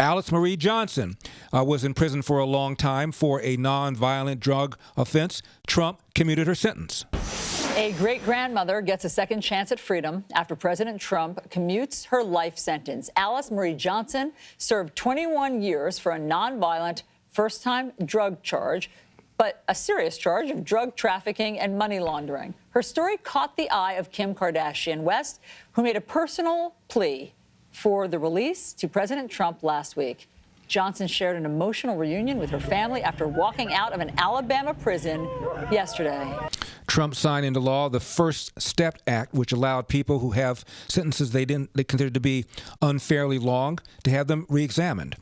Alice Marie Johnson was in prison for a long time for a nonviolent drug offense. Trump commuted her sentence. A great-grandmother gets a second chance at freedom after President Trump commutes her life sentence. Alice Marie Johnson served 21 years for a nonviolent first-time drug charge, but a serious charge of drug trafficking and money laundering. Her story caught the eye of Kim Kardashian West, who made a personal plea for the release to President Trump last week. Johnson shared an emotional reunion with her family after walking out of an Alabama prison yesterday. Trump signed into law the First Step Act, which allowed people who have sentences they considered to be unfairly long to have them reexamined.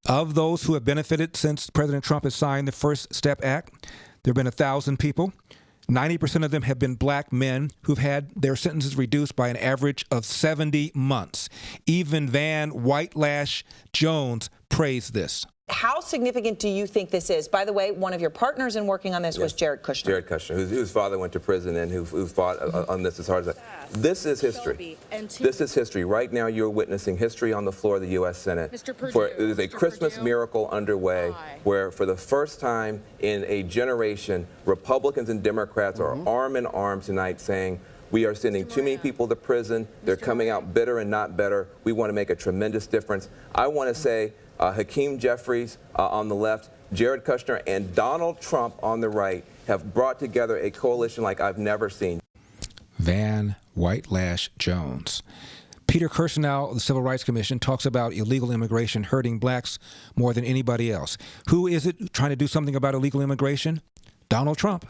Of those who have benefited since President Trump has signed the First Step Act, there have been 1,000 people. 90% of them have been black men who've had their sentences reduced by an average of 70 months. Even Van Whitelash Jones praised this. How significant do you think this is? By the way, one of your partners in working on this was Jared Kushner. Jared Kushner, whose father went to prison and who fought on this as hard as that. This is history. This is history. Right now you're witnessing history on the floor of the U.S. Senate. It is a Christmas miracle underway where for the first time in a generation, Republicans and Democrats are arm in arm tonight saying, we are sending too many people to prison. They're coming out bitter and not better. We want to make a tremendous difference. I want to say Hakeem Jeffries on the left, Jared Kushner, and Donald Trump on the right have brought together a coalition like I've never seen. Van Whitelash Jones. Peter Kirsanow of the Civil Rights Commission talks about illegal immigration hurting blacks more than anybody else. Who is it trying to do something about illegal immigration? Donald Trump.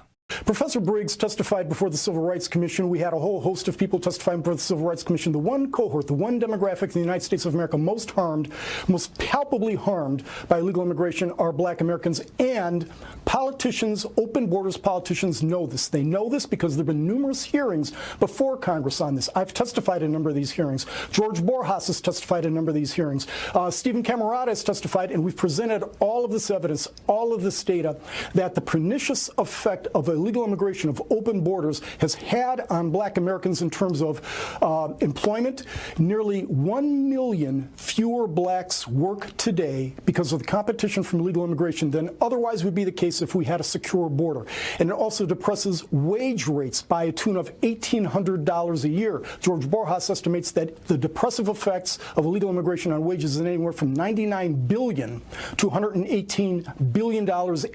Professor Briggs testified before the Civil Rights Commission. We had a whole host of people testifying before the Civil Rights Commission. The one cohort, the one demographic in the United States of America most harmed, most palpably harmed by illegal immigration are black Americans. And politicians, open borders politicians know this. They know this because there have been numerous hearings before Congress on this. I've testified in a number of these hearings. George Borjas has testified in a number of these hearings. Stephen Camarada has testified, and we've presented all of this evidence, all of this data, that the pernicious effect of illegal immigration, of open borders, has had on black Americans in terms of employment. Nearly 1 million fewer blacks work today because of the competition from illegal immigration than otherwise would be the case if we had a secure border. And it also depresses wage rates by a tune of $1,800 a year. George Borjas estimates that the depressive effects of illegal immigration on wages is anywhere from $99 billion to $118 billion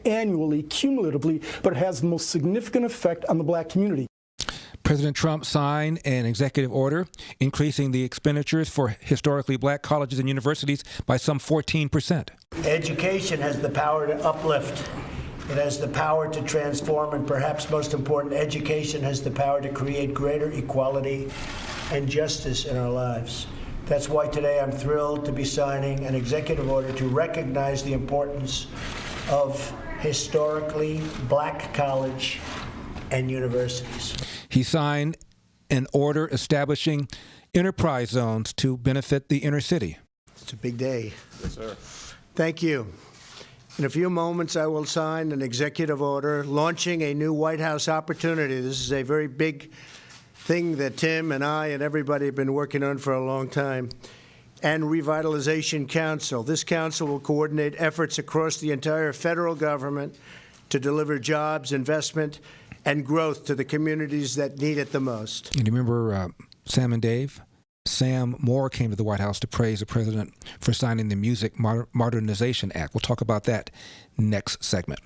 annually, cumulatively, but it has the most significant effect on the black community. President Trump signed an executive order increasing the expenditures for historically black colleges and universities by some 14%. Education has the power to uplift. It has the power to transform, and perhaps most important, education has the power to create greater equality and justice in our lives. That's why today I'm thrilled to be signing an executive order to recognize the importance of historically black college and universities. He signed an order establishing enterprise zones to benefit the inner city. It's a big day. Yes, sir. Thank you. In a few moments, I will sign an executive order launching a new White House opportunity. This is a very big thing that Tim and I and everybody have been working on for a long time. And Revitalization Council. This council will coordinate efforts across the entire federal government to deliver jobs, investment, and growth to the communities that need it the most. And you remember Sam and Dave? Sam Moore came to the White House to praise the president for signing the Music Modernization Act. We'll talk about that next segment.